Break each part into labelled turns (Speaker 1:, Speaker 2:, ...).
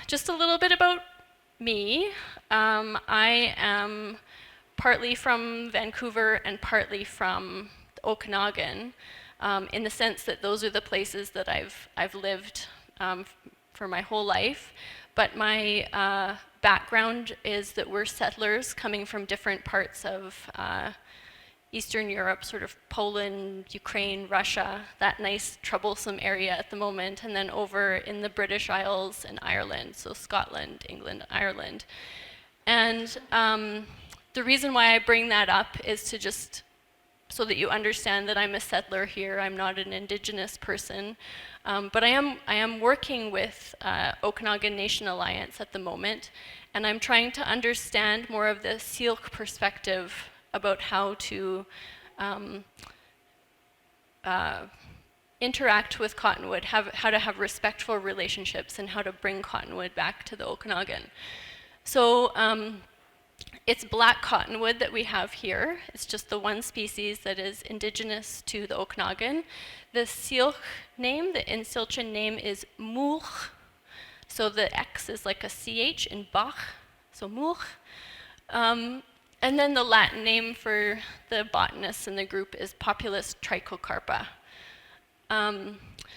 Speaker 1: Just a little bit about me. I am partly from Vancouver and partly from Okanagan, in the sense that those are the places that I've lived for my whole life. But my background is that we're settlers coming from different parts of Eastern Europe, sort of Poland, Ukraine, Russia, that nice troublesome area at the moment, and then over in the British Isles and Ireland, so Scotland, England, Ireland. And the reason why I bring that up is to just so that you understand that I'm a settler here. I'm not an Indigenous person, but I am working with Okanagan Nation Alliance at the moment, and I'm trying to understand more of the Syilx perspective about how to interact with cottonwood, how to have respectful relationships, and how to bring cottonwood back to the Okanagan. So it's black cottonwood that we have here. It's just the one species that is indigenous to the Okanagan. The Syilx name, the Insilchan name is Mulch. So the X is like a CH in Bach, so Mulch. And then the Latin name for the botanists in the group is Populus trichocarpa.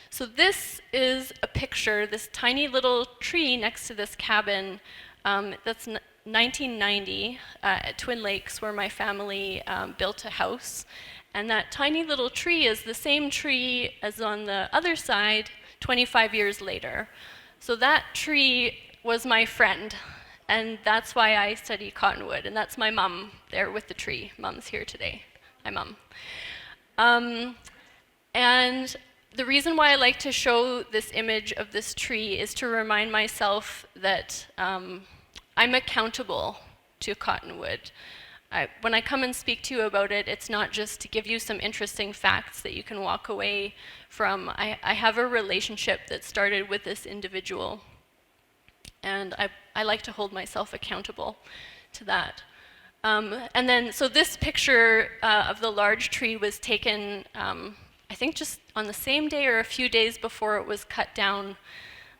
Speaker 1: So this is a picture, this tiny little tree next to this cabin. That's 1990 at Twin Lakes, where my family built a house. And that tiny little tree is the same tree as on the other side 25 years later. So that tree was my friend. And that's why I study cottonwood. And that's my mom there with the tree. Mom's here today. Hi, Mom. And the reason why I like to show this image of this tree is to remind myself that I'm accountable to cottonwood. When I come and speak to you about it, it's not just to give you some interesting facts that you can walk away from. I have a relationship that started with this individual. And I like to hold myself accountable to that. And then, so this picture of the large tree was taken, I think just on the same day or a few days before it was cut down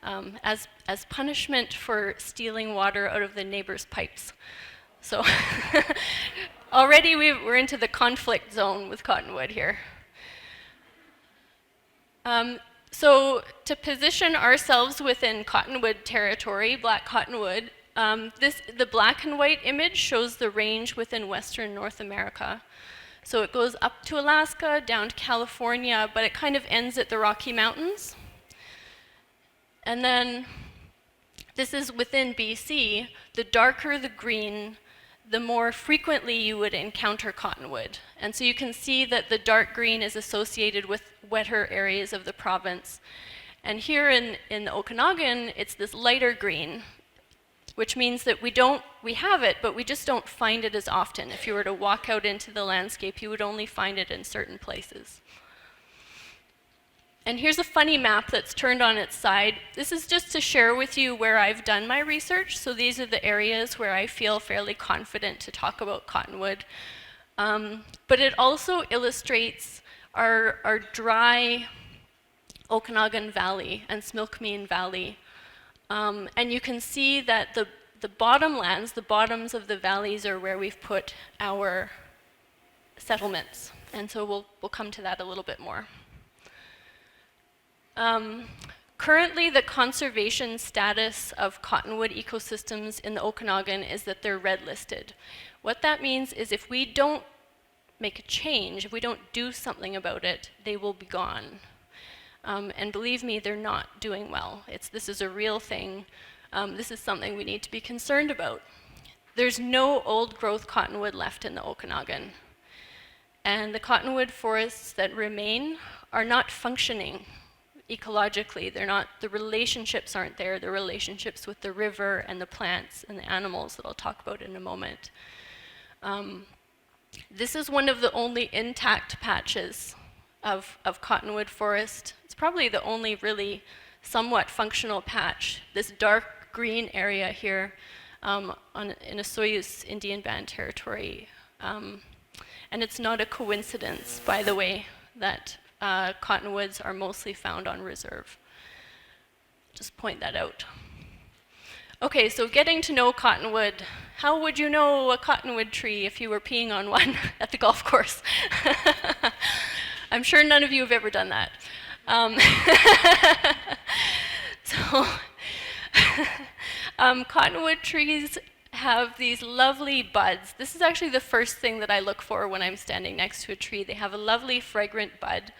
Speaker 1: as punishment for stealing water out of the neighbor's pipes. So already we're into the conflict zone with cottonwood here. So to position ourselves within cottonwood territory, black cottonwood, the black and white image shows the range within Western North America. So it goes up to Alaska, down to California, but it kind of ends at the Rocky Mountains. And then this is within BC. The darker the green, the more frequently you would encounter cottonwood. And so you can see that the dark green is associated with wetter areas of the province. And here in the Okanagan, it's this lighter green, which means that we have it, but we just don't find it as often. If you were to walk out into the landscape, you would only find it in certain places. And here's a funny map that's turned on its side. This is just to share with you where I've done my research. So these are the areas where I feel fairly confident to talk about cottonwood. But it also illustrates our dry Okanagan Valley and Smilkmeen Valley. And you can see that the bottomlands, the bottoms of the valleys, are where we've put our settlements. And so we'll come to that a little bit more. Currently, the conservation status of cottonwood ecosystems in the Okanagan is that they're red listed. What that means is if we don't make a change, if we don't do something about it, they will be gone. And believe me, they're not doing well. This is a real thing. This is something we need to be concerned about. There's no old growth cottonwood left in the Okanagan. And the cottonwood forests that remain are not functioning ecologically. The relationships aren't there, the relationships with the river and the plants and the animals that I'll talk about in a moment. This is one of the only intact patches of cottonwood forest. It's probably the only really somewhat functional patch, this dark green area here in a Soyuz Indian Band territory. And it's not a coincidence, by the way, that cottonwoods are mostly found on reserve. Just point that out. Okay, so getting to know cottonwood. How would you know a cottonwood tree if you were peeing on one at the golf course? I'm sure none of you have ever done that. Um, so, cottonwood trees have these lovely buds. This is actually the first thing that I look for when I'm standing next to a tree. They have a lovely fragrant bud.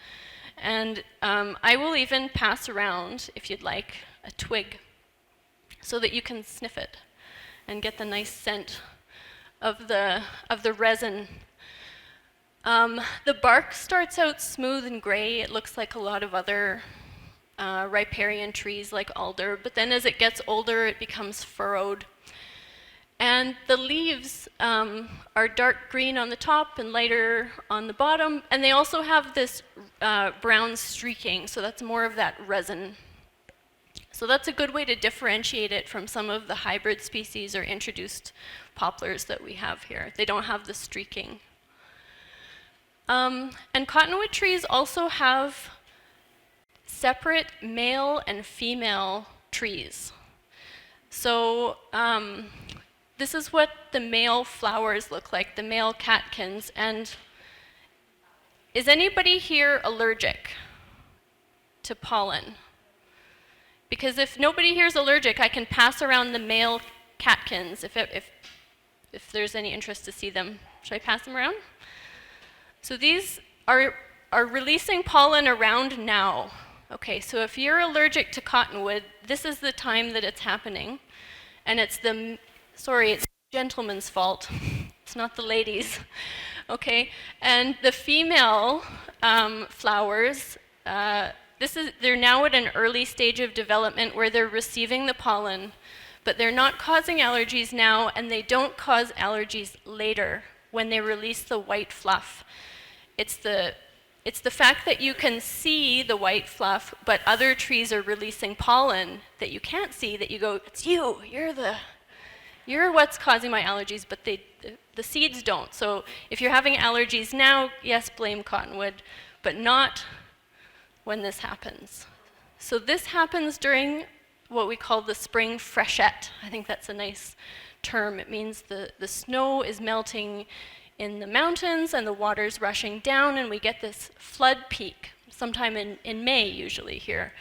Speaker 1: And I will even pass around, if you'd like, a twig so that you can sniff it and get the nice scent of the resin. The bark starts out smooth and gray. It looks like a lot of other riparian trees like alder, but then as it gets older, it becomes furrowed. And the leaves are dark green on the top and lighter on the bottom, and they also have this brown streaking, so that's more of that resin. So that's a good way to differentiate it from some of the hybrid species or introduced poplars that we have here. They don't have the streaking. And cottonwood trees also have separate male and female trees. So this is what the male flowers look like, the male catkins. And is anybody here allergic to pollen? Because if nobody here is allergic, I can pass around the male catkins if there's any interest to see them. Should I pass them around? So these are releasing pollen around now. Okay, so if you're allergic to cottonwood, this is the time that it's happening. And it's the gentleman's fault. It's not the ladies. Okay, and the female flowers, they're now at an early stage of development where they're receiving the pollen, but they're not causing allergies now, and they don't cause allergies later when they release the white fluff. It's the fact that you can see the white fluff, but other trees are releasing pollen that you can't see, that you go, it's you, you're what's causing my allergies, but the seeds don't. So if you're having allergies now, yes, blame cottonwood, but not when this happens. So this happens during what we call the spring freshet. I think that's a nice term. It means the snow is melting in the mountains and the water's rushing down, and we get this flood peak sometime in May usually here.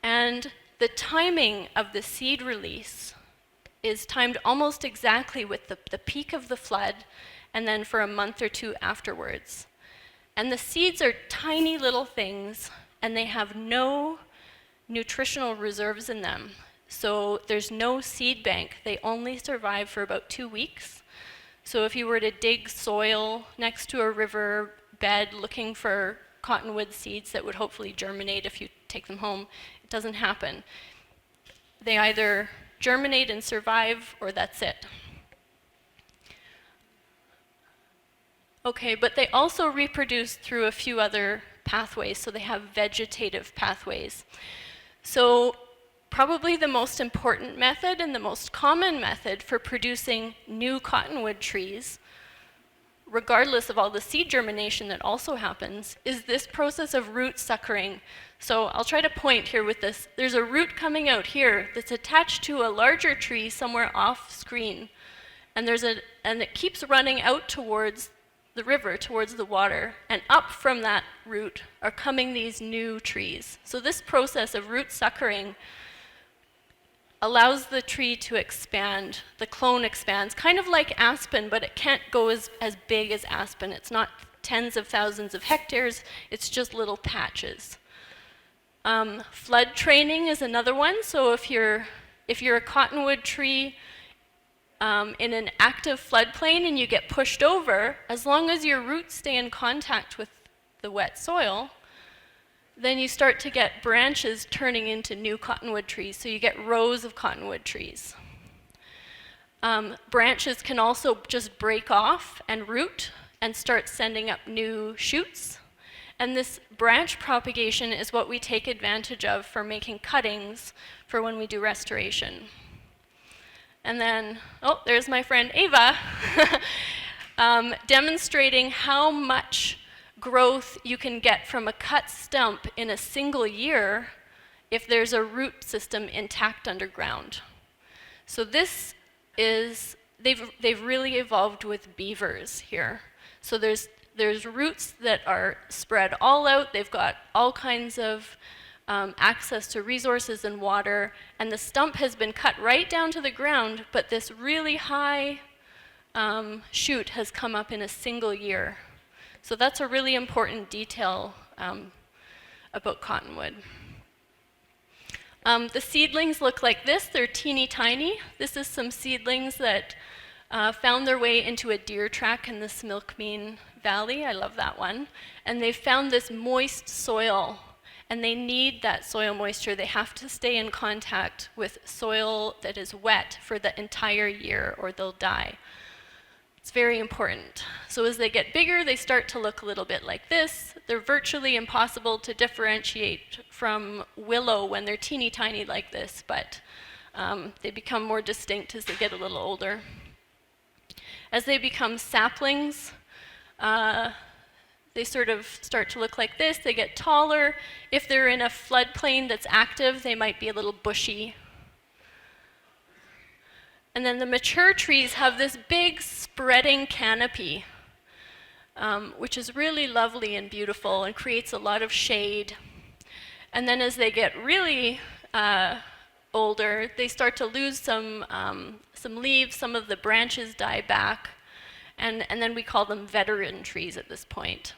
Speaker 1: And the timing of the seed release is timed almost exactly with the peak of the flood and then for a month or two afterwards. And the seeds are tiny little things, and they have no nutritional reserves in them. So there's no seed bank. They only survive for about 2 weeks. So if you were to dig soil next to a river bed looking for cottonwood seeds that would hopefully germinate if you take them home, it doesn't happen. They either germinate and survive, or that's it. Okay, but they also reproduce through a few other pathways, so they have vegetative pathways. So probably the most important method and the most common method for producing new cottonwood trees, regardless of all the seed germination that also happens, is this process of root suckering. So I'll try to point here with this. There's a root coming out here that's attached to a larger tree somewhere off screen, and it keeps running out towards the river, towards the water, and up from that root are coming these new trees. So this process of root suckering allows the tree to expand. The clone expands, kind of like aspen, but it can't go as big as aspen. It's not tens of thousands of hectares, it's just little patches. Flood training is another one. So if you're a cottonwood tree in an active floodplain and you get pushed over, as long as your roots stay in contact with the wet soil, then you start to get branches turning into new cottonwood trees. So you get rows of cottonwood trees. Branches can also just break off and root and start sending up new shoots. And this branch propagation is what we take advantage of for making cuttings for when we do restoration. And then, oh, there's my friend Ava, demonstrating how much growth you can get from a cut stump in a single year if there's a root system intact underground. So this is, they've really evolved with beavers here. So there's roots that are spread all out. They've got all kinds of access to resources and water, and the stump has been cut right down to the ground, but this really high shoot has come up in a single year. So that's a really important detail about cottonwood. The seedlings look like this. They're teeny tiny. This is some seedlings that found their way into a deer track in the Smilkmeen Valley. I love that one. And they found this moist soil, and they need that soil moisture. They have to stay in contact with soil that is wet for the entire year or they'll die. It's very important. So as they get bigger, they start to look a little bit like this. They're virtually impossible to differentiate from willow when they're teeny tiny like this, but they become more distinct as they get a little older. As they become saplings, they sort of start to look like this. They get taller. If they're in a floodplain that's active, they might be a little bushy. And then the mature trees have this big spreading canopy, which is really lovely and beautiful and creates a lot of shade. And then as they get really older, they start to lose some leaves, some of the branches die back, and then we call them veteran trees at this point.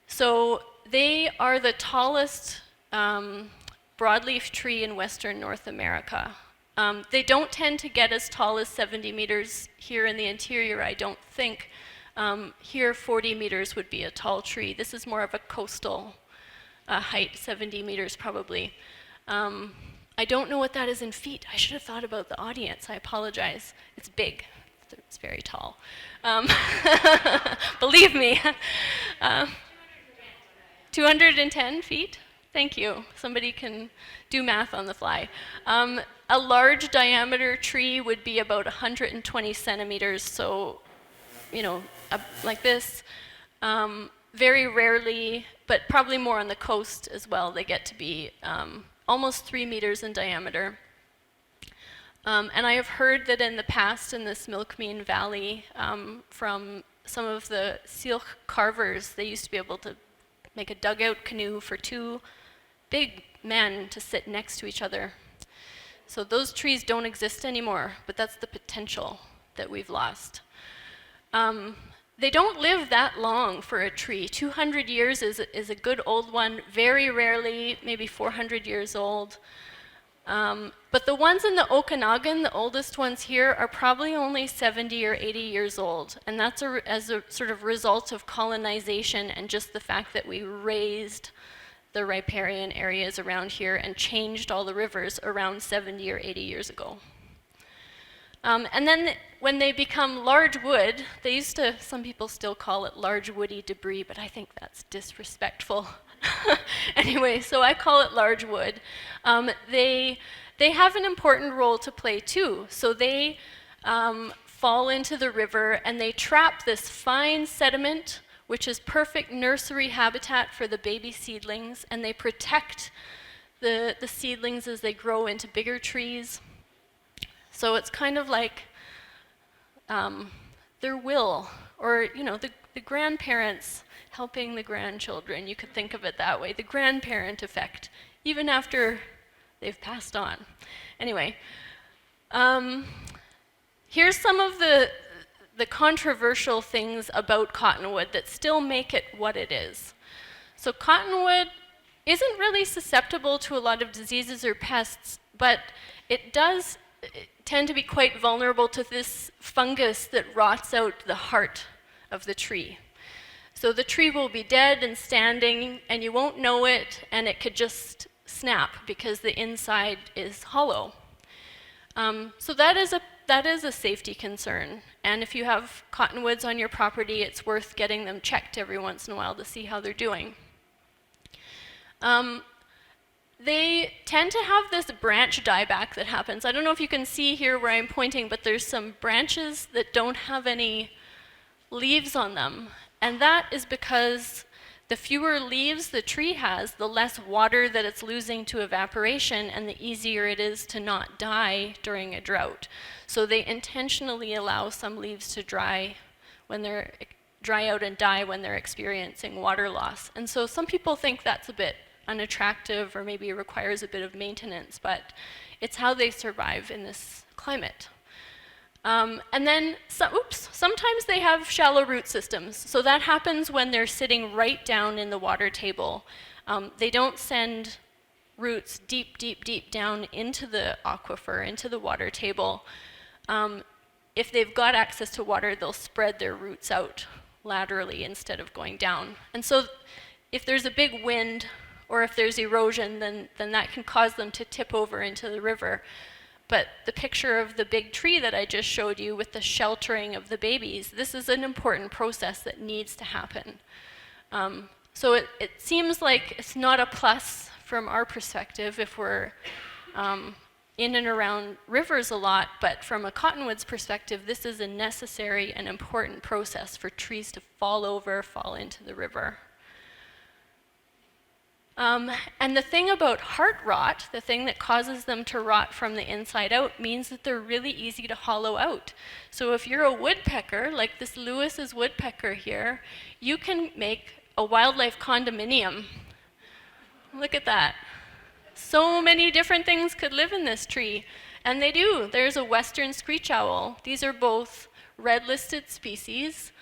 Speaker 1: So they are the tallest broadleaf tree in Western North America. They don't tend to get as tall as 70 meters here in the interior, I don't think. Here, 40 meters would be a tall tree. This is more of a coastal height, 70 meters probably. I don't know what that is in feet. I should have thought about the audience. I apologize. It's big. It's very tall. Believe me. 210 feet? Thank you. Somebody can do math on the fly. A large diameter tree would be about 120 centimeters, so, like this. Very rarely, but probably more on the coast as well, they get to be almost 3 meters in diameter. And I have heard that in the past in the Smilkmeen Valley, from some of the seal carvers, they used to be able to make a dugout canoe for two big men to sit next to each other. So those trees don't exist anymore, but that's the potential that we've lost. They don't live that long for a tree. 200 years is a good old one, very rarely, maybe 400 years old. But the ones in the Okanagan, the oldest ones here, are probably only 70 or 80 years old. And that's as a sort of result of colonization and just the fact that we raised the riparian areas around here and changed all the rivers around 70 or 80 years ago. And then when they become large wood, some people still call it large woody debris, but I think that's disrespectful. Anyway, so I call it large wood. They have an important role to play too. So they fall into the river and they trap this fine sediment, which is perfect nursery habitat for the baby seedlings, and they protect the seedlings as they grow into bigger trees. So it's kind of like their will, or the grandparents helping the grandchildren. You could think of it that way, the grandparent effect, even after they've passed on. Anyway, here's some of the controversial things about cottonwood that still make it what it is. So cottonwood isn't really susceptible to a lot of diseases or pests, but it does tend to be quite vulnerable to this fungus that rots out the heart of the tree. So the tree will be dead and standing, and you won't know it, and it could just snap because the inside is hollow. So that is a safety concern. And if you have cottonwoods on your property, it's worth getting them checked every once in a while to see how they're doing. They tend to have this branch dieback that happens. I don't know if you can see here where I'm pointing, but there's some branches that don't have any leaves on them. And that is because the fewer leaves the tree has, the less water that it's losing to evaporation, and the easier it is to not die during a drought. So they intentionally allow some leaves to dry out and die when they're experiencing water loss. And so some people think that's a bit unattractive or maybe requires a bit of maintenance, but it's how they survive in this climate. And then, sometimes they have shallow root systems. So that happens when they're sitting right down in the water table. They don't send roots deep, deep, deep down into the aquifer, into the water table. If they've got access to water, they'll spread their roots out laterally instead of going down. And so if there's a big wind or if there's erosion, then that can cause them to tip over into the river. But the picture of the big tree that I just showed you with the sheltering of the babies, this is an important process that needs to happen. So it seems like it's not a plus from our perspective if we're in and around rivers a lot, but from a cottonwoods perspective, this is a necessary and important process for trees to fall into the river. And the thing about heart rot, the thing that causes them to rot from the inside out, means that they're really easy to hollow out. So if you're a woodpecker, like this Lewis's woodpecker here, you can make a wildlife condominium. Look at that. So many different things could live in this tree, and they do. There's a western screech owl. These are both red-listed species.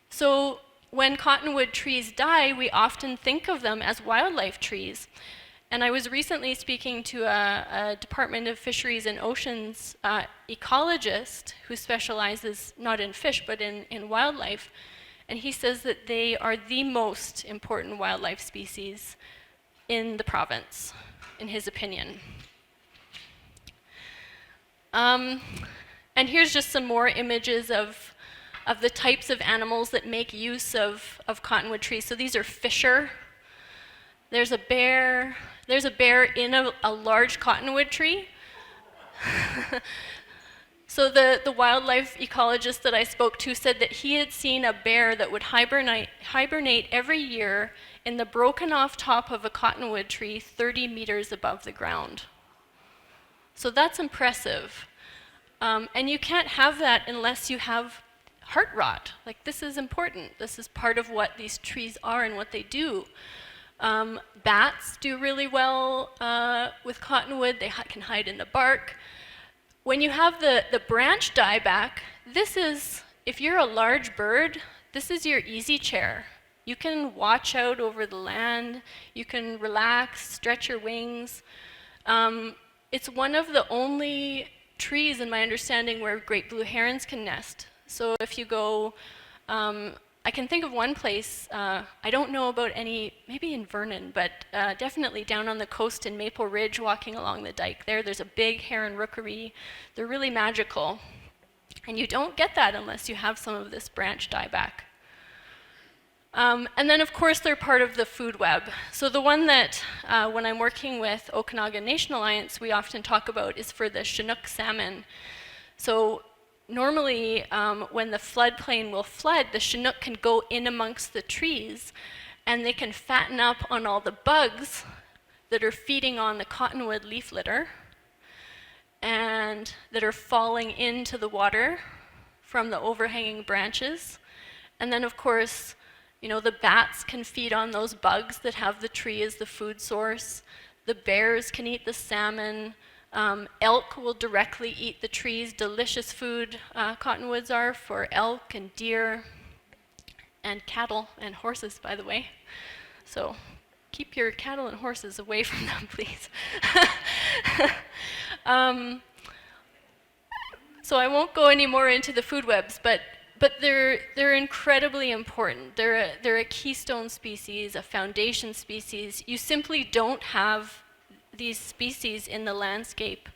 Speaker 1: So when cottonwood trees die, we often think of them as wildlife trees. And I was recently speaking to a Department of Fisheries and Oceans ecologist who specializes not in fish, but in wildlife. And he says that they are the most important wildlife species in the province, in his opinion. And here's just some more images of the types of animals that make use of cottonwood trees. So these are fisher. There's a bear in a large cottonwood tree. So the wildlife ecologist that I spoke to said that he had seen a bear that would hibernate every year in the broken off top of a cottonwood tree 30 meters above the ground. So that's impressive. And you can't have that unless you have heart rot. Like, this is important. This is part of what these trees are and what they do. Bats do really well with cottonwood. They can hide in the bark. When you have the branch dieback, this is, if you're a large bird, this is your easy chair. You can watch out over the land. You can relax, stretch your wings. It's one of the only trees, in my understanding, where great blue herons can nest. So if you go, I can think of one place, I don't know about any, maybe in Vernon, but definitely down on the coast in Maple Ridge, walking along the dike there's a big heron rookery. They're really magical. And you don't get that unless you have some of this branch dieback. And then, of course, they're part of the food web. So the one that, when I'm working with Okanagan Nation Alliance, we often talk about is for the Chinook salmon. So normally, when the floodplain will flood, the Chinook can go in amongst the trees, and they can fatten up on all the bugs that are feeding on the cottonwood leaf litter and that are falling into the water from the overhanging branches. And then, of course, you know, the bats can feed on those bugs that have the tree as the food source. The bears can eat the salmon. Elk will directly eat the trees. Delicious food cottonwoods are for elk and deer and cattle and horses, by the way. So keep your cattle and horses away from them, please. So I won't go any more into the food webs, but they're incredibly important. They're a keystone species, a foundation species. You simply don't have these species in the landscape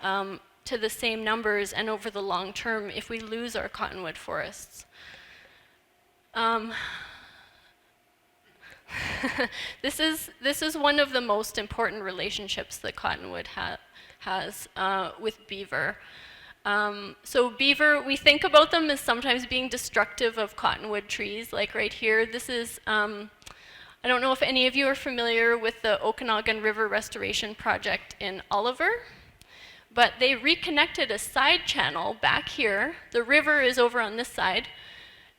Speaker 1: to the same numbers and over the long term if we lose our cottonwood forests. This is one of the most important relationships that cottonwood has with beaver. So beaver, we think about them as sometimes being destructive of cottonwood trees, like right here. This is, I don't know if any of you are familiar with the Okanagan River Restoration Project in Oliver, but they reconnected a side channel back here. The river is over on this side,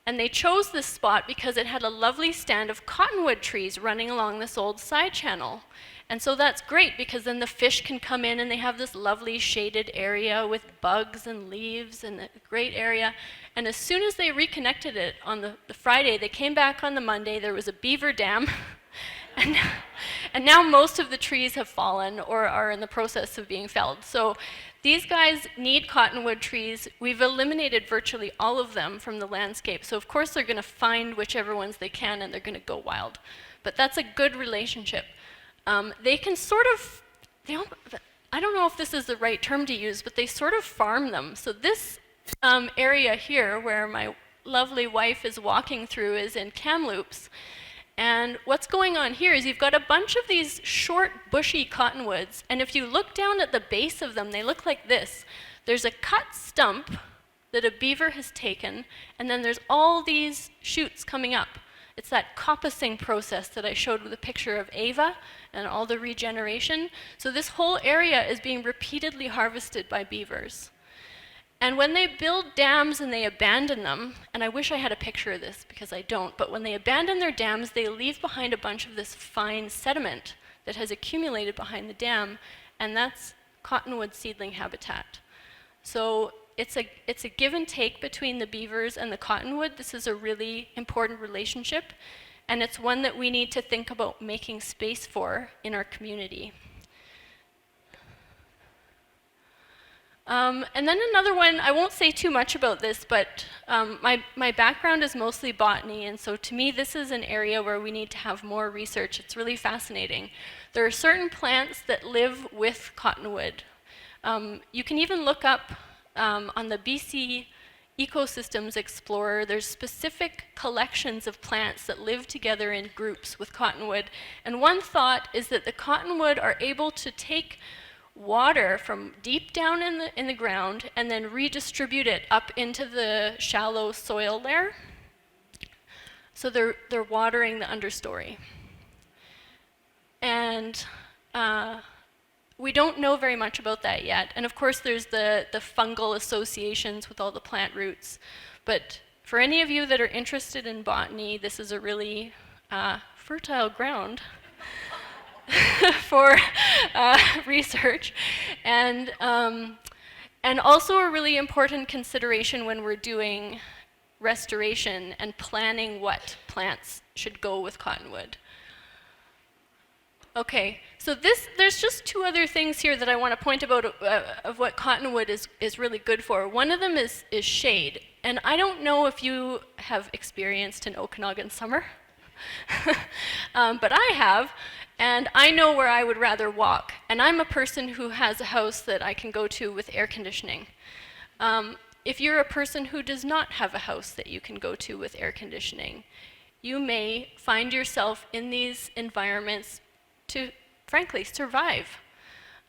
Speaker 1: and they chose this spot because it had a lovely stand of cottonwood trees running along this old side channel. And so that's great because then the fish can come in and they have this lovely shaded area with bugs and leaves and a great area. And as soon as they reconnected it on the Friday, they came back on the Monday, there was a beaver dam. and now most of the trees have fallen or are in the process of being felled. So these guys need cottonwood trees. We've eliminated virtually all of them from the landscape. So of course they're going to find whichever ones they can and they're going to go wild. But that's a good relationship. They can sort of, I don't know if this is the right term to use, but they sort of farm them. So this area here where my lovely wife is walking through is in Kamloops. And what's going on here is you've got a bunch of these short, bushy cottonwoods, and if you look down at the base of them, they look like this. There's a cut stump that a beaver has taken, and then there's all these shoots coming up. It's that coppicing process that I showed with a picture of Ava and all the regeneration. So this whole area is being repeatedly harvested by beavers. And when they build dams and they abandon them, and I wish I had a picture of this because I don't, but when they abandon their dams, they leave behind a bunch of this fine sediment that has accumulated behind the dam, and that's cottonwood seedling habitat. So it's a give and take between the beavers and the cottonwood. This is a really important relationship, and it's one that we need to think about making space for in our community. And then another one, I won't say too much about this, but my background is mostly botany, and so to me this is an area where we need to have more research. It's really fascinating. There are certain plants that live with cottonwood. You can even look up on the BC Ecosystems Explorer, there's specific collections of plants that live together in groups with cottonwood. And one thought is that the cottonwood are able to take water from deep down in the ground and then redistribute it up into the shallow soil layer. So they're watering the understory. And we don't know very much about that yet. And of course there's the fungal associations with all the plant roots. But for any of you that are interested in botany, this is a really fertile ground for research, and also a really important consideration when we're doing restoration and planning what plants should go with cottonwood. Okay, so there's just two other things here that I want to point about of what cottonwood is really good for. One of them is shade, and I don't know if you have experienced an Okanagan summer, but I have. And I know where I would rather walk. And I'm a person who has a house that I can go to with air conditioning. If you're a person who does not have a house that you can go to with air conditioning, you may find yourself in these environments to, frankly, survive.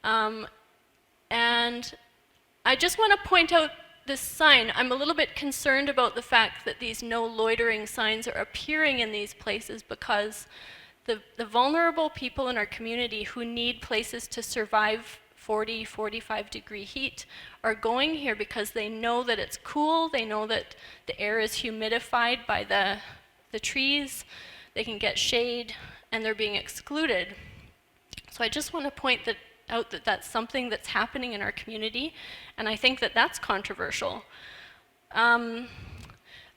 Speaker 1: And I just want to point out this sign. I'm a little bit concerned about the fact that these no loitering signs are appearing in these places because the vulnerable people in our community who need places to survive 40, 45 degree heat are going here because they know that it's cool, they know that the air is humidified by the trees, they can get shade, and they're being excluded. So I just want to point out that that's something that's happening in our community, and I think that that's controversial. The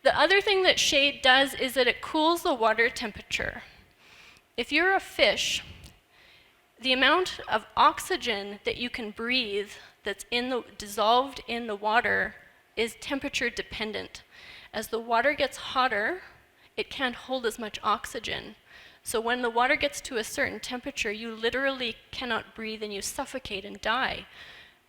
Speaker 1: other thing that shade does is that it cools the water temperature. If you're a fish, the amount of oxygen that you can breathe that's dissolved in the water is temperature dependent. As the water gets hotter, it can't hold as much oxygen. So when the water gets to a certain temperature, you literally cannot breathe and you suffocate and die.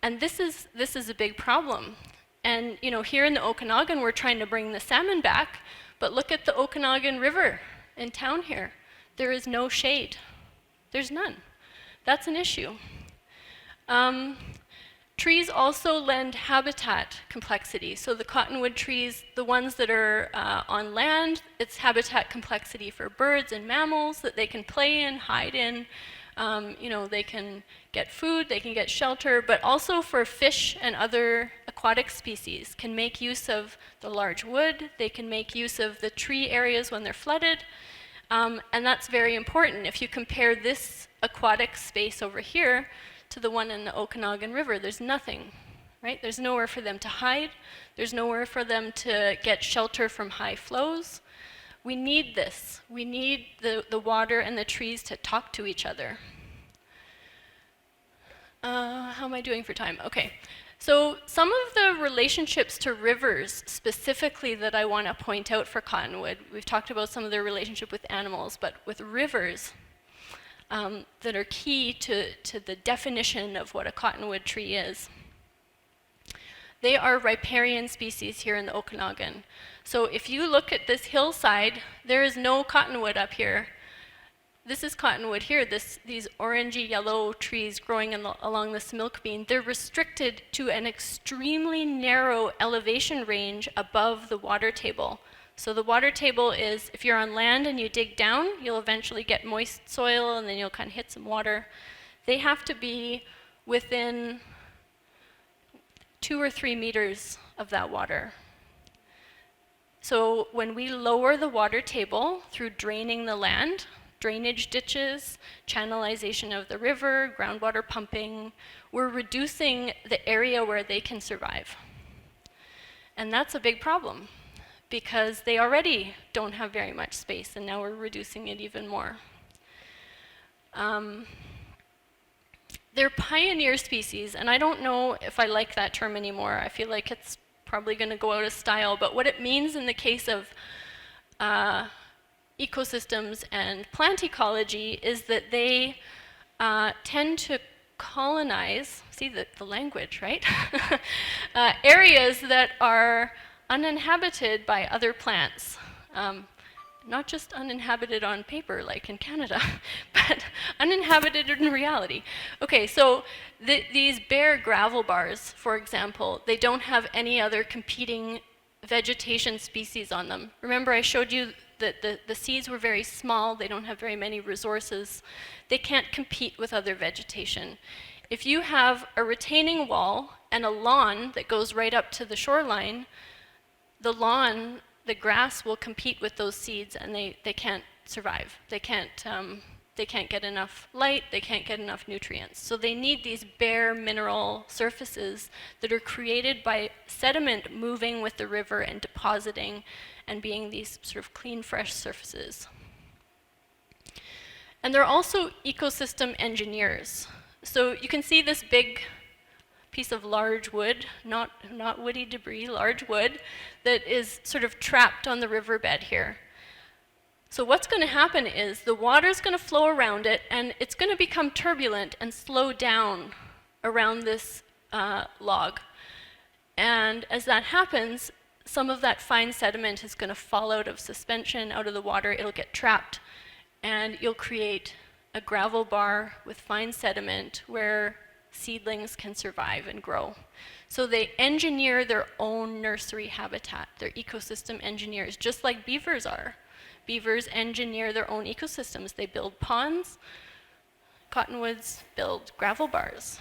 Speaker 1: And this is a big problem. And here in the Okanagan, we're trying to bring the salmon back, but look at the Okanagan River in town here. There is no shade. There's none. That's an issue. Trees also lend habitat complexity. So the cottonwood trees, the ones that are on land, it's habitat complexity for birds and mammals that they can play in, hide in. They can get food, they can get shelter, but also for fish and other aquatic species can make use of the large wood, they can make use of the tree areas when they're flooded, and that's very important. If you compare this aquatic space over here to the one in the Okanagan River, there's nothing, right? There's nowhere for them to hide, there's nowhere for them to get shelter from high flows. We need this. We need the water and the trees to talk to each other. How am I doing for time? Okay. So some of the relationships to rivers specifically that I want to point out for cottonwood, we've talked about some of their relationship with animals, but with rivers that are key to the definition of what a cottonwood tree is. They are riparian species here in the Okanagan. So if you look at this hillside, there is no cottonwood up here. This is cottonwood here, these orangey yellow trees growing along this milk bean. They're restricted to an extremely narrow elevation range above the water table. So the water table is, if you're on land and you dig down, you'll eventually get moist soil and then you'll kind of hit some water. They have to be within 2 or 3 meters of that water. So when we lower the water table through draining the land, drainage ditches, channelization of the river, groundwater pumping, we're reducing the area where they can survive. And that's a big problem because they already don't have very much space and now we're reducing it even more. They're pioneer species, and I don't know if I like that term anymore. I feel like it's probably going to go out of style, but what it means in the case of ecosystems and plant ecology is that they tend to colonize, see the language, right? Areas that are uninhabited by other plants. Not just uninhabited on paper like in Canada, but uninhabited in reality. Okay, so these bare gravel bars, for example, they don't have any other competing vegetation species on them. Remember I showed you that the seeds were very small, they don't have very many resources. They can't compete with other vegetation. If you have a retaining wall and a lawn that goes right up to the shoreline, the grass will compete with those seeds and they can't survive. They can't get enough light, they can't get enough nutrients. So they need these bare mineral surfaces that are created by sediment moving with the river and depositing and being these sort of clean, fresh surfaces. And they're also ecosystem engineers. So you can see this big piece of large wood, not woody debris, large wood, that is sort of trapped on the riverbed here. So what's going to happen is the water's going to flow around it and it's going to become turbulent and slow down around this log. And as that happens, some of that fine sediment is going to fall out of suspension, out of the water, it'll get trapped, and you'll create a gravel bar with fine sediment where seedlings can survive and grow. So they engineer their own nursery habitat. They're ecosystem engineers, just like beavers are. Beavers engineer their own ecosystems. They build ponds. Cottonwoods build gravel bars.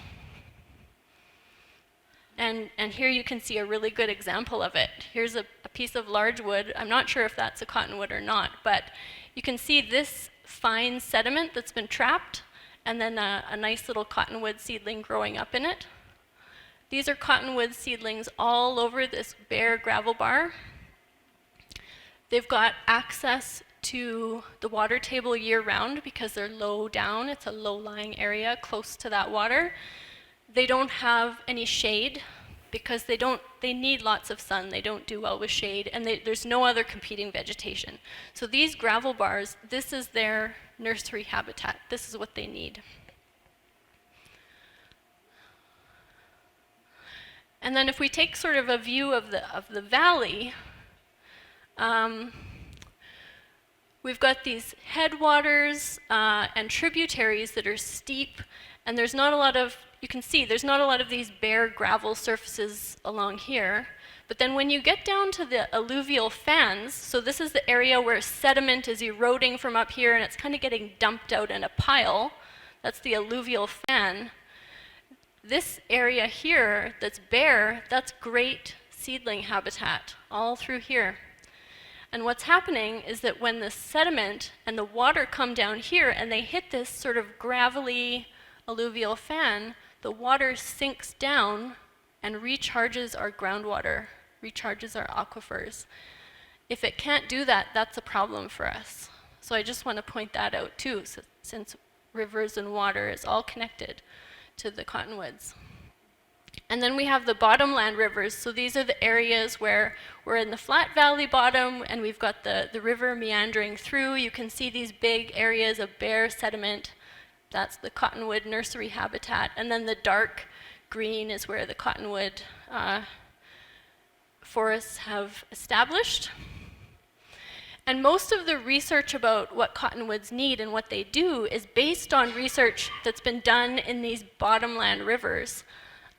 Speaker 1: And here you can see a really good example of it. Here's a piece of large wood. I'm not sure if that's a cottonwood or not, but you can see this fine sediment that's been trapped and then a nice little cottonwood seedling growing up in it. These are cottonwood seedlings all over this bare gravel bar. They've got access to the water table year-round because they're low down. It's a low-lying area close to that water. They don't have any shade because they need lots of sun. They don't do well with shade, and there's no other competing vegetation. So these gravel bars, this is their nursery habitat. This is what they need. And then if we take sort of a view of the valley, we've got these headwaters and tributaries that are steep, and there's not a lot of you can see there's not a lot of these bare gravel surfaces along here. But then when you get down to the alluvial fans, so this is the area where sediment is eroding from up here and it's kind of getting dumped out in a pile. That's the alluvial fan. This area here that's bare, that's great seedling habitat all through here. And what's happening is that when the sediment and the water come down here and they hit this sort of gravelly alluvial fan, the water sinks down and recharges our groundwater, recharges our aquifers. If it can't do that, that's a problem for us. So I just want to point that out too, since rivers and water is all connected to the cottonwoods. And then we have the bottomland rivers. So these are the areas where we're in the flat valley bottom and we've got the river meandering through. You can see these big areas of bare sediment. That's the cottonwood nursery habitat. And then the dark green is where the cottonwood forests have established. And most of the research about what cottonwoods need and what they do is based on research that's been done in these bottomland rivers.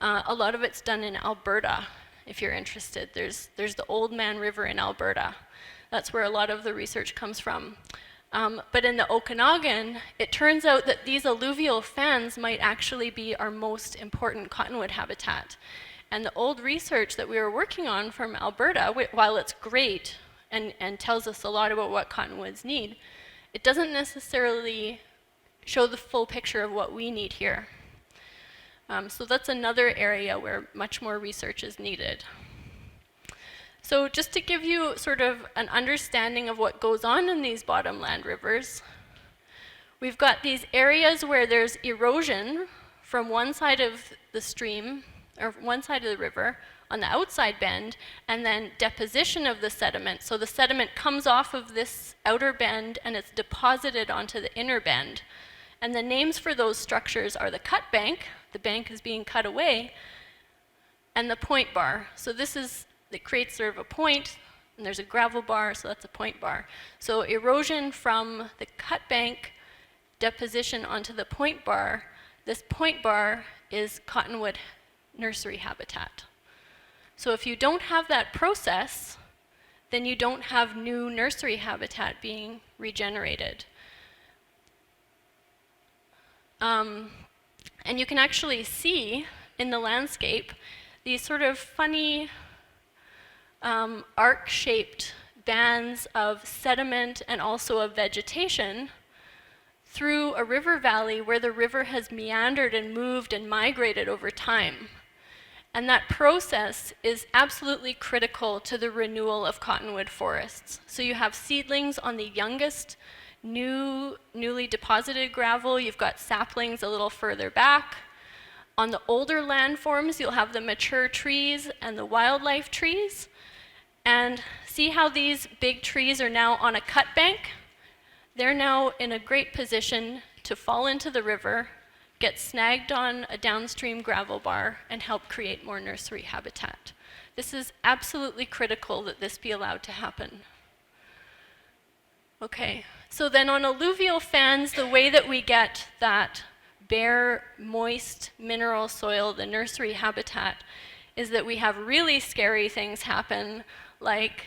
Speaker 1: A lot of it's done in Alberta, if you're interested. There's the Old Man River in Alberta. That's where a lot of the research comes from. But in the Okanagan, it turns out that these alluvial fans might actually be our most important cottonwood habitat. And the old research that we were working on from Alberta, while it's great and tells us a lot about what cottonwoods need, it doesn't necessarily show the full picture of what we need here. So that's another area where much more research is needed. So just to give you sort of an understanding of what goes on in these bottomland rivers, we've got these areas where there's erosion from one side of the stream, or one side of the river, on the outside bend, and then deposition of the sediment. So the sediment comes off of this outer bend and it's deposited onto the inner bend. And the names for those structures are the cut bank, the bank is being cut away, and the point bar. So it creates sort of a point, and there's a gravel bar, so that's a point bar. So erosion from the cut bank, deposition onto the point bar. This point bar is cottonwood nursery habitat. So if you don't have that process, then you don't have new nursery habitat being regenerated. And you can actually see in the landscape these sort of funny arc-shaped bands of sediment and also of vegetation through a river valley where the river has meandered and moved and migrated over time. And that process is absolutely critical to the renewal of cottonwood forests. So you have seedlings on the youngest newly deposited gravel. You've got saplings a little further back. On the older landforms, you'll have the mature trees and the wildlife trees. And see how these big trees are now on a cut bank? They're now in a great position to fall into the river, get snagged on a downstream gravel bar, and help create more nursery habitat. This is absolutely critical that this be allowed to happen. Okay, so then on alluvial fans, the way that we get that bare, moist, mineral soil, the nursery habitat, is that we have really scary things happen, like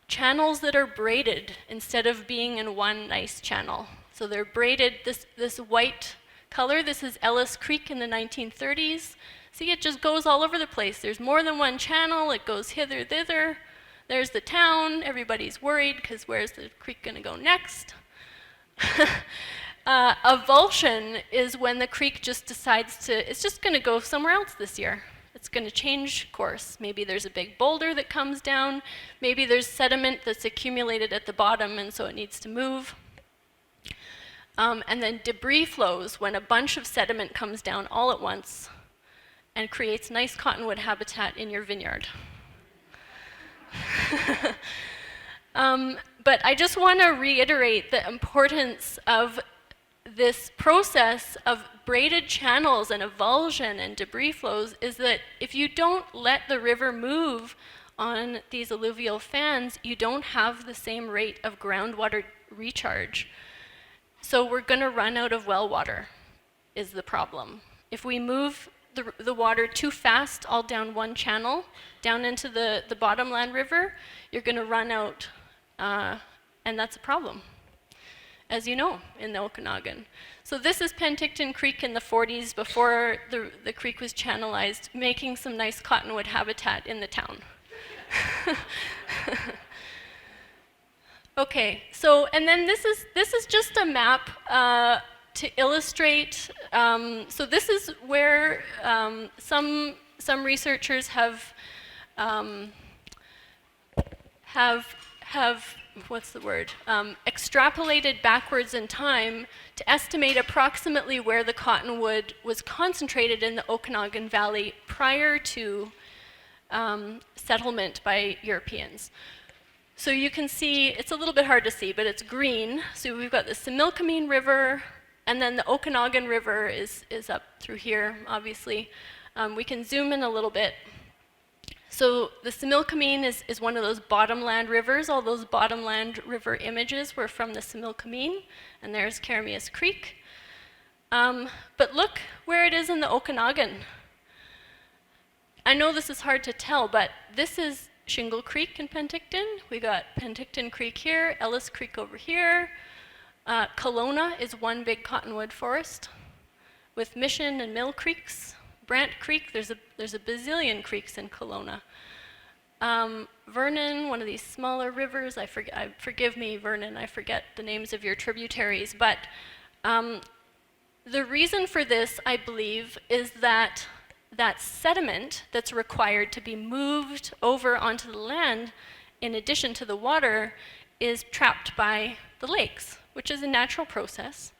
Speaker 1: channels that are braided instead of being in one nice channel. So they're braided, this white color, this is Ellis Creek in the 1930s. See, it just goes all over the place. There's more than one channel, it goes hither, thither. There's the town, everybody's worried because where's the creek gonna go next? Avulsion is when the creek just decides it's just gonna go somewhere else this year. It's gonna change course. Maybe there's a big boulder that comes down, maybe there's sediment that's accumulated at the bottom and so it needs to move. And then debris flows when a bunch of sediment comes down all at once and creates nice cottonwood habitat in your vineyard. But I just want to reiterate the importance of this process of braided channels and avulsion and debris flows is that if you don't let the river move on these alluvial fans, you don't have the same rate of groundwater recharge. So we're going to run out of well water is the problem. If we move the water too fast all down one channel, down into the bottomland river, you're going to run out, and that's a problem, as you know, in the Okanagan. So this is Penticton Creek in the 40s before the creek was channelized, making some nice cottonwood habitat in the town. Okay, so, and then this is just a map to illustrate, so this is where some researchers have what's the word? Extrapolated backwards in time to estimate approximately where the cottonwood was concentrated in the Okanagan Valley prior to settlement by Europeans. So you can see, it's a little bit hard to see, but it's green. So we've got the Similkameen River, and then the Okanagan River is up through here, obviously. We can zoom in a little bit. So the Similkameen is one of those bottomland rivers. All those bottomland river images were from the Similkameen, and there's Karamias Creek. But look where it is in the Okanagan. I know this is hard to tell, but this is Shingle Creek in Penticton. We got Penticton Creek here, Ellis Creek over here. Kelowna is one big cottonwood forest with Mission and Mill Creeks. Brant Creek, there's a bazillion creeks in Kelowna. Vernon, one of these smaller rivers, forgive me, Vernon, I forget the names of your tributaries, but the reason for this, I believe, is that sediment that's required to be moved over onto the land, in addition to the water, is trapped by the lakes, which is a natural process.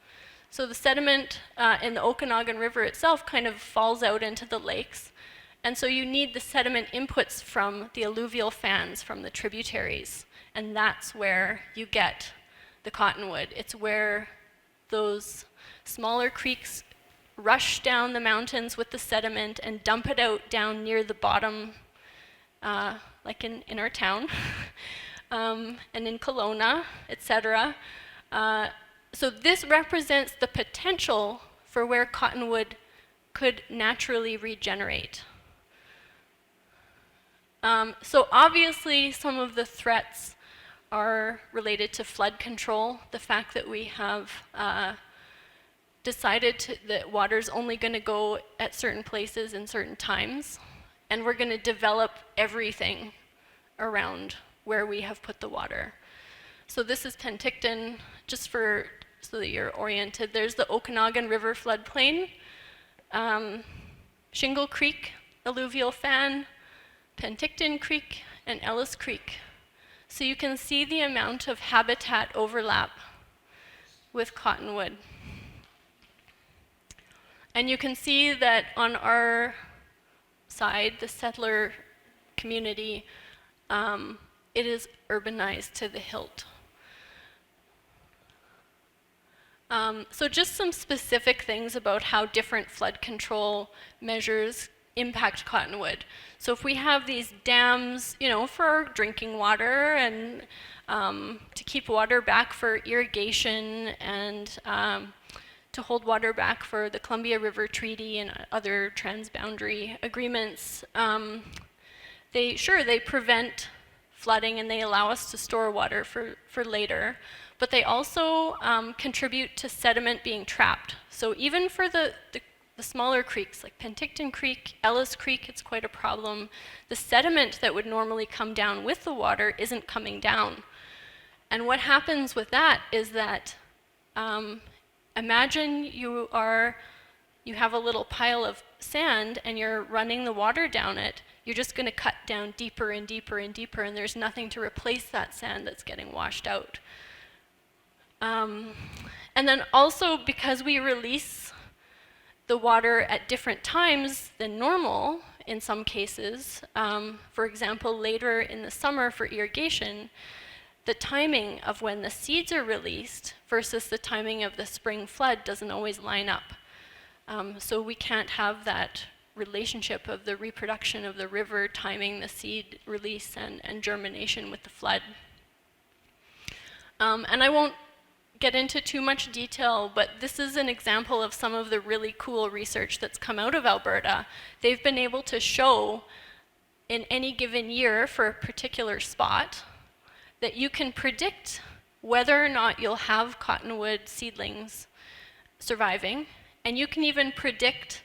Speaker 1: So the sediment in the Okanagan River itself kind of falls out into the lakes. And so you need the sediment inputs from the alluvial fans, from the tributaries. And that's where you get the cottonwood. It's where those smaller creeks rush down the mountains with the sediment and dump it out down near the bottom, like in our town, and in Kelowna, etc. So this represents the potential for where cottonwood could naturally regenerate. So obviously some of the threats are related to flood control, the fact that we have decided that water's only going to go at certain places in certain times, and we're going to develop everything around where we have put the water. So this is Penticton, just so that you're oriented. There's the Okanagan River floodplain, Shingle Creek, alluvial fan, Penticton Creek, and Ellis Creek. So you can see the amount of habitat overlap with cottonwood. And you can see that on our side, the settler community, it is urbanized to the hilt. So just some specific things about how different flood control measures impact cottonwood. So if we have these dams, for our drinking water and to keep water back for irrigation and to hold water back for the Columbia River Treaty and other transboundary agreements, they prevent flooding and they allow us to store water for later. But they also contribute to sediment being trapped. So even for the smaller creeks, like Penticton Creek, Ellis Creek, it's quite a problem. The sediment that would normally come down with the water isn't coming down. And what happens with that is that, imagine you have a little pile of sand and you're running the water down it. You're just going to cut down deeper and deeper and deeper, and there's nothing to replace that sand that's getting washed out. And then also, because we release the water at different times than normal in some cases, for example, later in the summer for irrigation, the timing of when the seeds are released versus the timing of the spring flood doesn't always line up. So we can't have that relationship of the reproduction of the river timing the seed release and germination with the flood. And I won't get into too much detail, but this is an example of some of the really cool research that's come out of Alberta. They've been able to show in any given year for a particular spot that you can predict whether or not you'll have cottonwood seedlings surviving, and you can even predict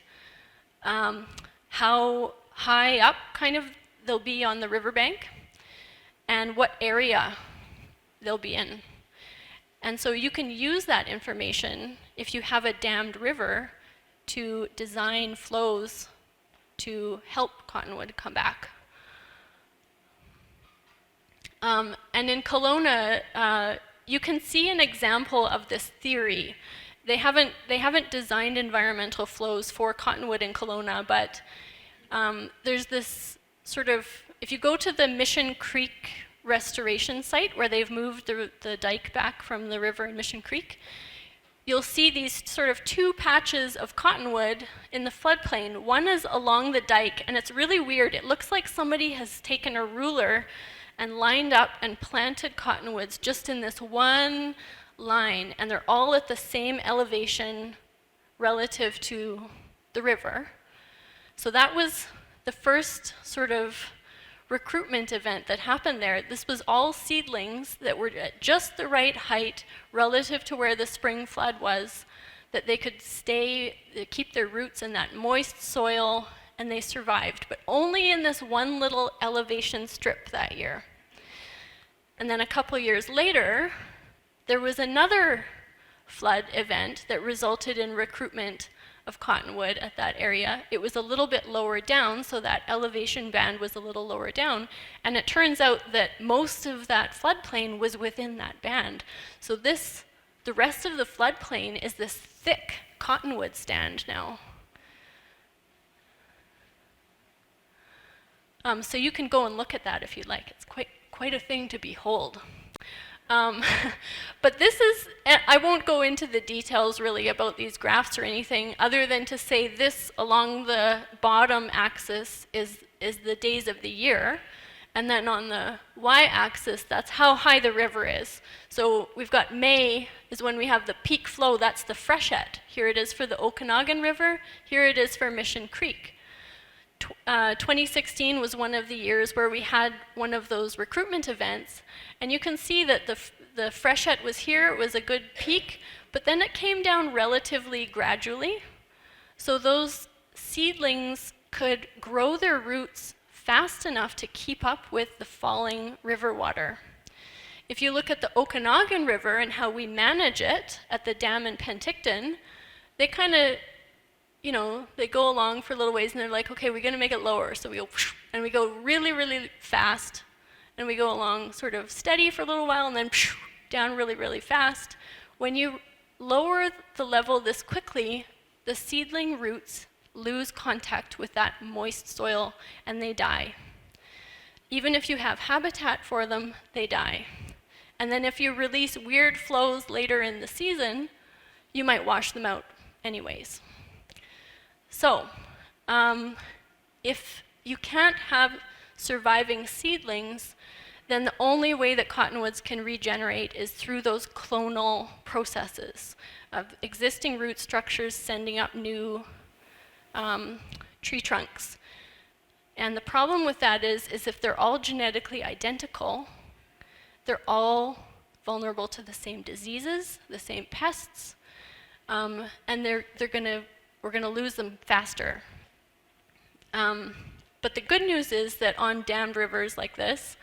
Speaker 1: how high up kind of they'll be on the riverbank and what area they'll be in. And so you can use that information if you have a dammed river to design flows to help cottonwood come back. And in Kelowna, you can see an example of this theory. They haven't designed environmental flows for cottonwood in Kelowna, but there's this sort of, if you go to the Mission Creek restoration site where they've moved the dike back from the river in Mission Creek, you'll see these sort of two patches of cottonwood in the floodplain. One is along the dike, and it's really weird. It looks like somebody has taken a ruler and lined up and planted cottonwoods just in this one line, and they're all at the same elevation relative to the river. So that was the first sort of recruitment event that happened there. This was all seedlings that were at just the right height relative to where the spring flood was, that they could keep their roots in that moist soil, and they survived, but only in this one little elevation strip that year. And then a couple years later, there was another flood event that resulted in recruitment of cottonwood at that area. It was a little bit lower down, so that elevation band was a little lower down, and it turns out that most of that floodplain was within that band. So the rest of the floodplain is this thick cottonwood stand now. So you can go and look at that if you'd like. It's quite a thing to behold. But this is, I won't go into the details really about these graphs or anything, other than to say this along the bottom axis is the days of the year, and then on the y-axis, that's how high the river is. So we've got May is when we have the peak flow, that's the freshet. Here it is for the Okanagan River, here it is for Mission Creek. 2016 was one of the years where we had one of those recruitment events, and you can see that the freshet was here, it was a good peak, but then it came down relatively gradually. So those seedlings could grow their roots fast enough to keep up with the falling river water. If you look at the Okanagan River and how we manage it at the dam in Penticton, they kind of, they go along for a little ways and they're like, okay, we're gonna make it lower. So we go, and we go really, really fast, and we go along sort of steady for a little while and then down really, really fast. When you lower the level this quickly, the seedling roots lose contact with that moist soil and they die. Even if you have habitat for them, they die. And then if you release weird flows later in the season, you might wash them out anyways. So, if you can't have surviving seedlings, then the only way that cottonwoods can regenerate is through those clonal processes of existing root structures sending up new tree trunks. And the problem with that is if they're all genetically identical, they're all vulnerable to the same diseases, the same pests, and we're gonna lose them faster. But the good news is that on dammed rivers like this,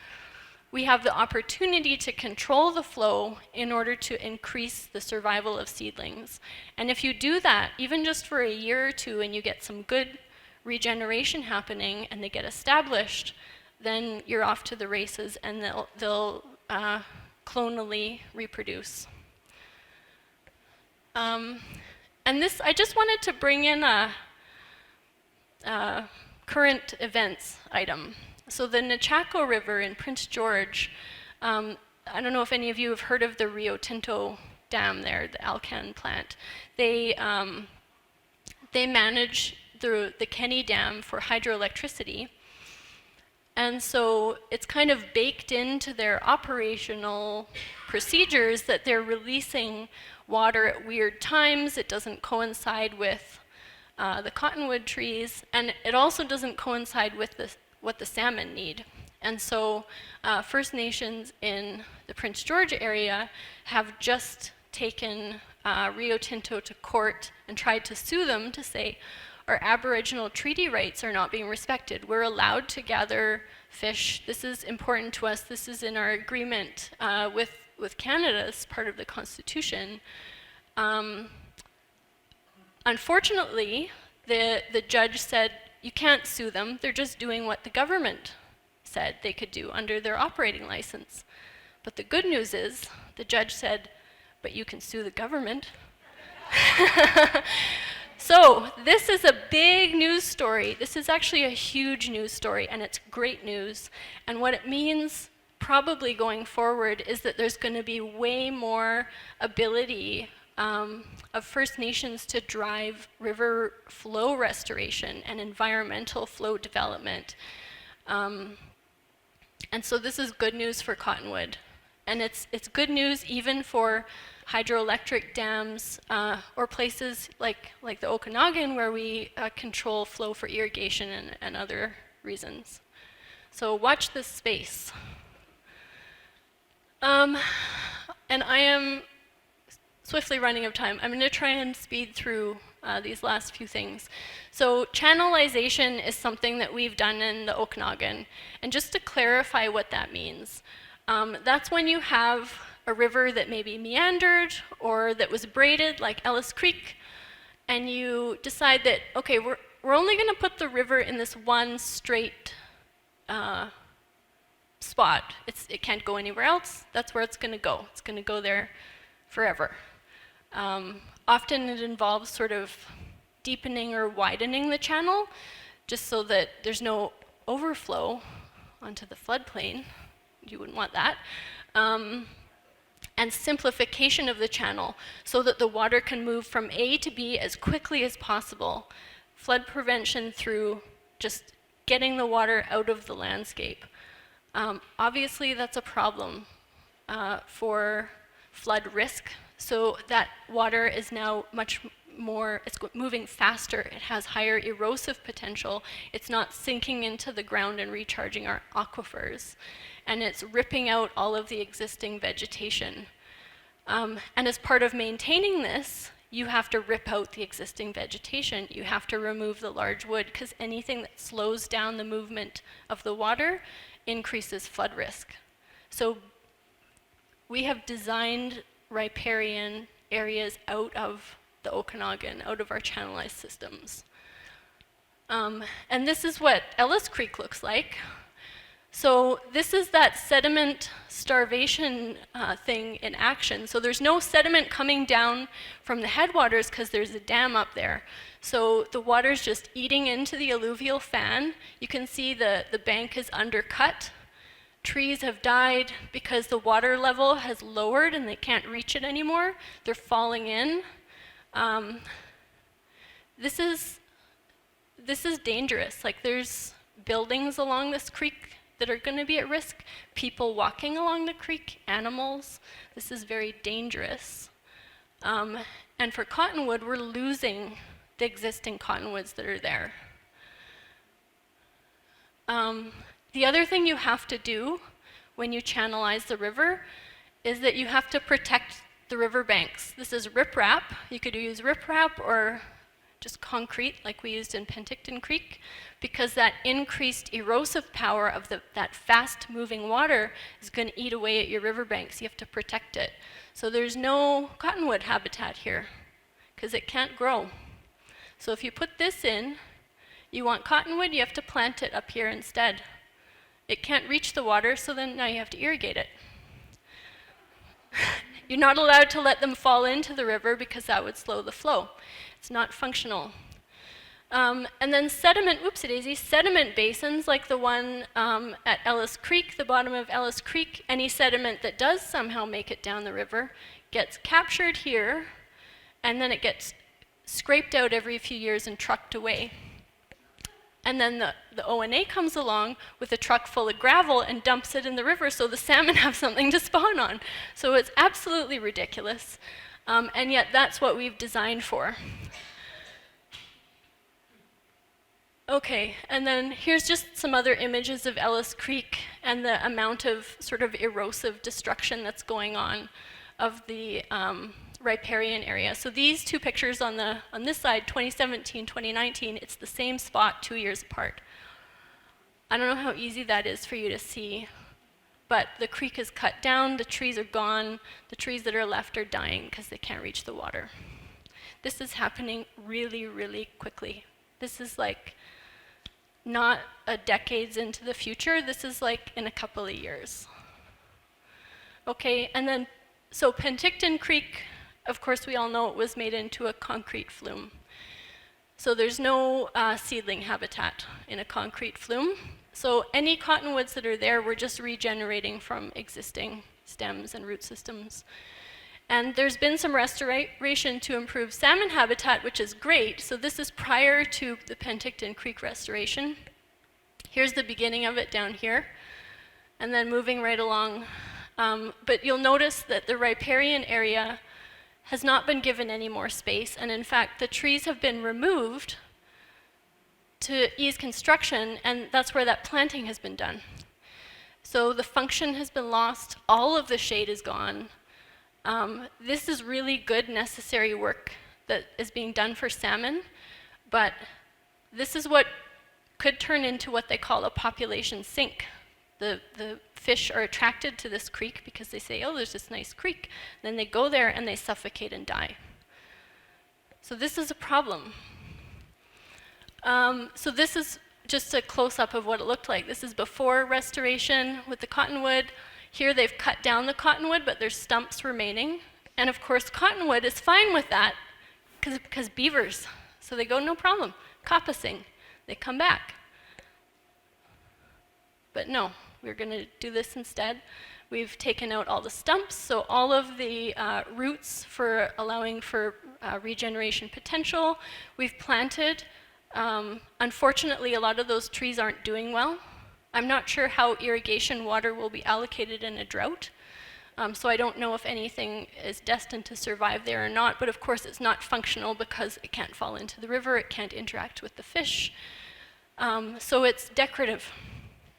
Speaker 1: we have the opportunity to control the flow in order to increase the survival of seedlings. And if you do that, even just for a year or two, and you get some good regeneration happening and they get established, then you're off to the races and they'll clonally reproduce. And this, I just wanted to bring in a current events item. So the Nechako River in Prince George, I don't know if any of you have heard of the Rio Tinto dam there, the Alcan plant. They manage the Kenny Dam for hydroelectricity. And so it's kind of baked into their operational procedures that they're releasing water at weird times. It doesn't coincide with the cottonwood trees, and it also doesn't coincide with what the salmon need. And so First Nations in the Prince George area have just taken Rio Tinto to court and tried to sue them to say, our Aboriginal treaty rights are not being respected. We're allowed to gather fish. This is important to us. This is in our agreement with Canada as part of the Constitution. Unfortunately, the judge said, you can't sue them. They're just doing what the government said they could do under their operating license. But the good news is, the judge said, but you can sue the government. So this is a big news story. This is actually a huge news story, and it's great news. And what it means probably going forward is that there's going to be way more ability of First Nations to drive river flow restoration and environmental flow development. And so this is good news for Cottonwood. And it's good news even for hydroelectric dams or places like the Okanagan, where we control flow for irrigation and other reasons. So watch this space. And I am swiftly running out of time. I'm going to try and speed through these last few things. So channelization is something that we've done in the Okanagan. And just to clarify what that means, that's when you have a river that maybe meandered or that was braided, like Ellis Creek, and you decide that, okay, we're only going to put the river in this one straight spot. It can't go anywhere else. That's where it's going to go. It's going to go there forever. Often it involves sort of deepening or widening the channel, just so that there's no overflow onto the floodplain. You wouldn't want that. And simplification of the channel so that the water can move from A to B as quickly as possible. Flood prevention through just getting the water out of the landscape. Obviously, that's a problem for flood risk. So that water is now much more, it's moving faster. It has higher erosive potential. It's not sinking into the ground and recharging our aquifers. And it's ripping out all of the existing vegetation. And as part of maintaining this, you have to rip out the existing vegetation. You have to remove the large wood, because anything that slows down the movement of the water increases flood risk. So we have designed riparian areas out of the Okanagan, out of our channelized systems. And this is what Ellis Creek looks like. So this is that sediment starvation thing in action. So there's no sediment coming down from the headwaters because there's a dam up there. So the water's just eating into the alluvial fan. You can see the bank is undercut. Trees have died because the water level has lowered and they can't reach it anymore. They're falling in. This is dangerous. Like, there's buildings along this creek that are going to be at risk, people walking along the creek, animals. This is very dangerous. And for cottonwood, we're losing the existing cottonwoods that are there. The other thing you have to do when you channelize the river is that you have to protect the river banks. This is riprap. You could use riprap or just concrete like we used in Penticton Creek, because that increased erosive power of that fast-moving water is going to eat away at your riverbanks. You have to protect it. So there's no cottonwood habitat here because it can't grow. So if you put this in, you want cottonwood, you have to plant it up here instead. It can't reach the water, so then now you have to irrigate it. You're not allowed to let them fall into the river because that would slow the flow. It's not functional. And then sediment, oopsie-daisy, sediment basins like the one at Ellis Creek, the bottom of Ellis Creek, any sediment that does somehow make it down the river gets captured here, and then it gets scraped out every few years and trucked away. and then the ONA comes along with a truck full of gravel and dumps it in the river so the salmon have something to spawn on. So it's absolutely ridiculous, and yet that's what we've designed for. Okay, and then here's just some other images of Ellis Creek and the amount of sort of erosive destruction that's going on of the riparian area. So these two pictures on this side, 2017, 2019, it's the same spot 2 years apart. I don't know how easy that is for you to see, but the creek is cut down, the trees are gone, the trees that are left are dying because they can't reach the water. This is happening really, really quickly. This is like not a decades into the future, this is like in a couple of years. Okay, and then, so Penticton Creek, of course we all know it was made into a concrete flume. So there's no seedling habitat in a concrete flume. So any cottonwoods that are there, we're just regenerating from existing stems and root systems. And there's been some restoration to improve salmon habitat, which is great. So this is prior to the Penticton Creek restoration. Here's the beginning of it down here, and then moving right along. But you'll notice that the riparian area has not been given any more space, and in fact, the trees have been removed to ease construction, and that's where that planting has been done. So the function has been lost, all of the shade is gone. This is really good, necessary work that is being done for salmon, but this is what could turn into what they call a population sink. The fish are attracted to this creek because they say, oh, there's this nice creek. Then they go there and they suffocate and die. So this is a problem. So this is just a close-up of what it looked like. This is before restoration with the cottonwood. Here they've cut down the cottonwood, but there's stumps remaining. And of course, cottonwood is fine with that because beavers. So they go, no problem, coppicing. They come back. But no, we're going to do this instead. We've taken out all the stumps, so all of the roots for allowing for regeneration potential. We've planted. Unfortunately, a lot of those trees aren't doing well. I'm not sure how irrigation water will be allocated in a drought, so I don't know if anything is destined to survive there or not, but of course it's not functional because it can't fall into the river, it can't interact with the fish, so it's decorative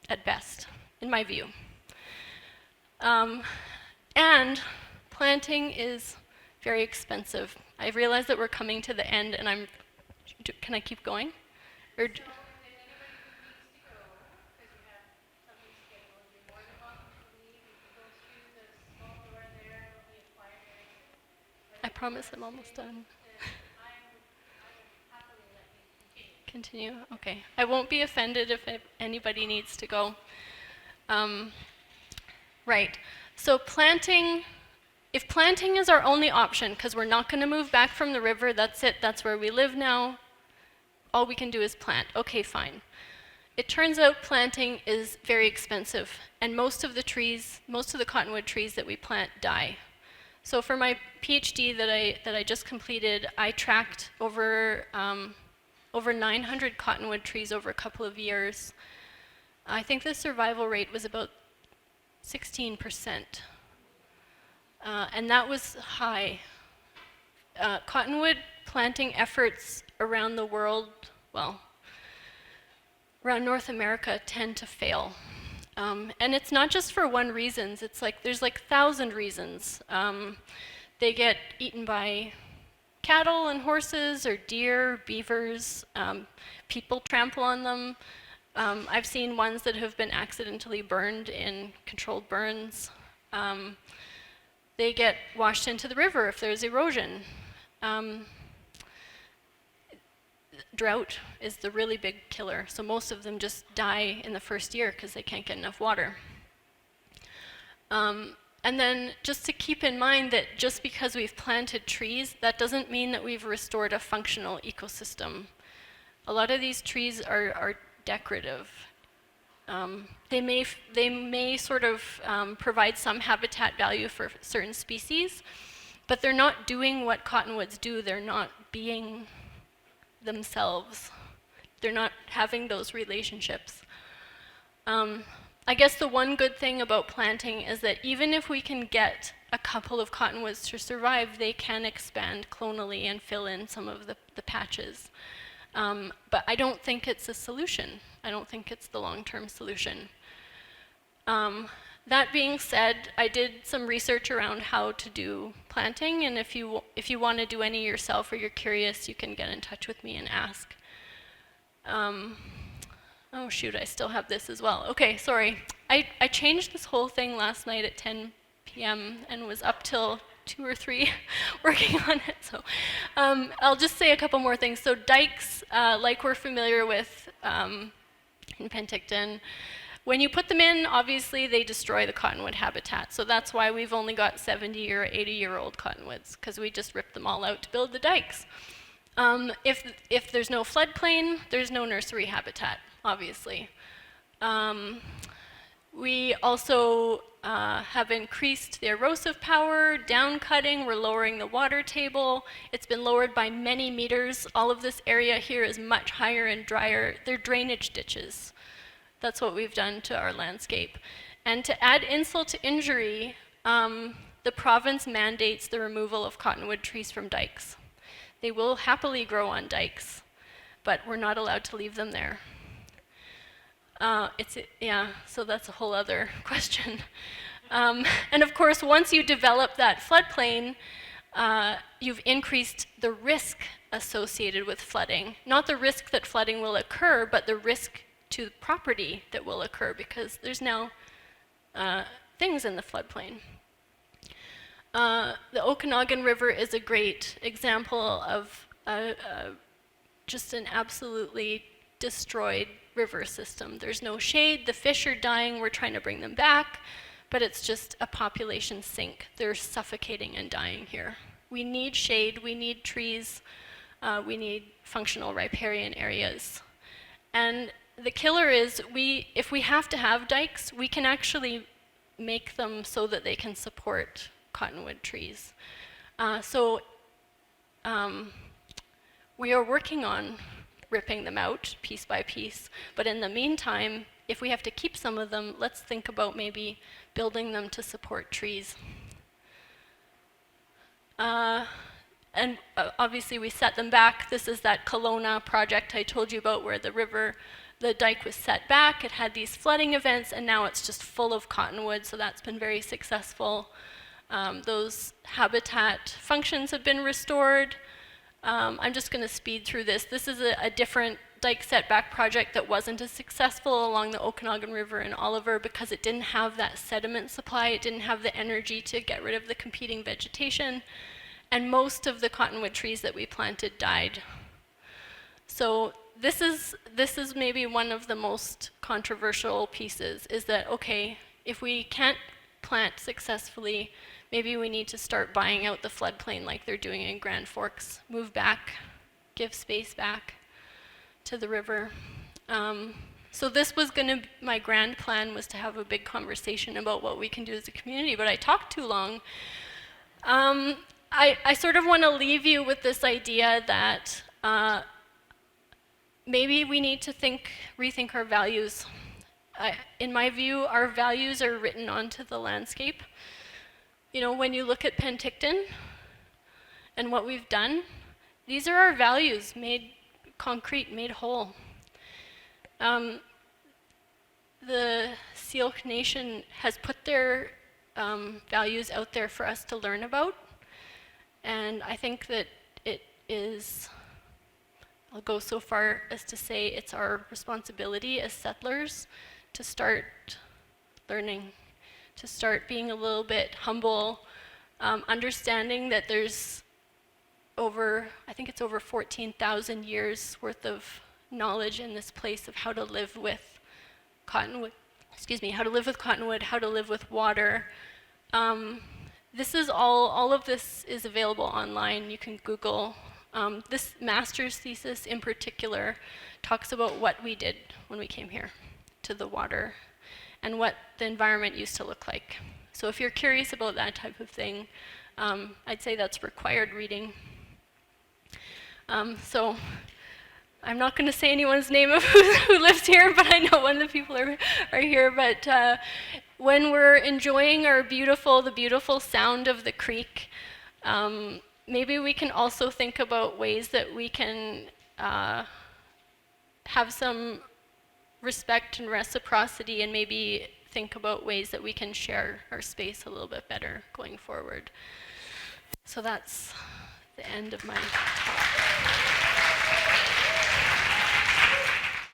Speaker 1: at best, in my view. And planting is very expensive. I realize that we're coming to the end, and can I keep going? Or I promise I'm almost done. Continue? Okay. I won't be offended if anybody needs to go. Right. So planting, if planting is our only option, because we're not going to move back from the river, that's it, that's where we live now, all we can do is plant. Okay, fine. It turns out planting is very expensive, and most of the cottonwood trees that we plant die. So for my PhD that I just completed, I tracked over 900 cottonwood trees over a couple of years. I think the survival rate was about 16%, and that was high. Cottonwood planting efforts around the world, well, around North America tend to fail. And it's not just for one reason, it's like, there's like 1,000 reasons. They get eaten by cattle and horses or deer, beavers, people trample on them. I've seen ones that have been accidentally burned in controlled burns. They get washed into the river if there's erosion. Drought is the really big killer, so most of them just die in the first year because they can't get enough water. And then just to keep in mind that just because we've planted trees, that doesn't mean that we've restored a functional ecosystem. A lot of these trees are decorative. They may sort of provide some habitat value for certain species, but they're not doing what cottonwoods do. They're not being themselves. they're not having those relationships. I guess the one good thing about planting is that even if we can get a couple of cottonwoods to survive, they can expand clonally and fill in some of the patches. But I don't think it's a solution. I don't think it's the long-term solution. That being said, I did some research around how to do planting, and if you want to do any yourself or you're curious, you can get in touch with me and ask. Oh shoot, I still have this as well. Okay, sorry. I changed this whole thing last night at 10 p.m. and was up till 2 or 3 working on it. So I'll just say a couple more things. So dikes, like we're familiar with in Penticton, when you put them in, obviously they destroy the cottonwood habitat. So that's why we've only got 70 or 80-year-old cottonwoods, because we just ripped them all out to build the dikes. If there's no floodplain, there's no nursery habitat, obviously. We also have increased the erosive power, down cutting, we're lowering the water table. It's been lowered by many meters. All of this area here is much higher and drier. They're drainage ditches. That's what we've done to our landscape. And to add insult to injury, the province mandates the removal of cottonwood trees from dikes. They will happily grow on dikes, but we're not allowed to leave them there. Yeah, so that's a whole other question. And of course, once you develop that floodplain, you've increased the risk associated with flooding. Not the risk that flooding will occur, but the risk to the property that will occur, because there's now things in the floodplain. The Okanagan River is a great example of just an absolutely destroyed river system. There's no shade, the fish are dying, we're trying to bring them back, but it's just a population sink. They're suffocating and dying here. We need shade, we need trees, we need functional riparian areas. And the killer is, if we have to have dikes, we can actually make them so that they can support cottonwood trees. We are working on ripping them out piece by piece, but in the meantime, if we have to keep some of them, let's think about maybe building them to support trees. And obviously we set them back. This is that Kelowna project I told you about, where the dike was set back, it had these flooding events, and now it's just full of cottonwood, so that's been very successful. Those habitat functions have been restored. I'm just going to speed through this. This is a different dike setback project that wasn't as successful along the Okanagan River in Oliver because it didn't have that sediment supply, it didn't have the energy to get rid of the competing vegetation, and most of the cottonwood trees that we planted died. So this is maybe one of the most controversial pieces, is that, okay, if we can't plant successfully, maybe we need to start buying out the floodplain like they're doing in Grand Forks. Move back, give space back to the river. So this was my grand plan was to have a big conversation about what we can do as a community, but I talked too long. I sort of want to leave you with this idea that maybe we need to rethink our values. In my view, our values are written onto the landscape. You know, when you look at Penticton and what we've done, these are our values made concrete, made whole. The Syilx Nation has put their values out there for us to learn about, and I think that it is, I'll go so far as to say it's our responsibility as settlers to start learning, to start being a little bit humble, understanding that there's I think it's over 14,000 years worth of knowledge in this place of how to live with cottonwood, how to live with cottonwood, how to live with water. This is all of this is available online. You can Google. This master's thesis in particular talks about what we did when we came here to the water and what the environment used to look like. So if you're curious about that type of thing, I'd say that's required reading. So I'm not going to say anyone's name of who lives here, but I know one of the people are here. But when we're enjoying the beautiful sound of the creek, maybe we can also think about ways that we can have some respect and reciprocity, and maybe think about ways that we can share our space a little bit better going forward. So that's the end of my talk.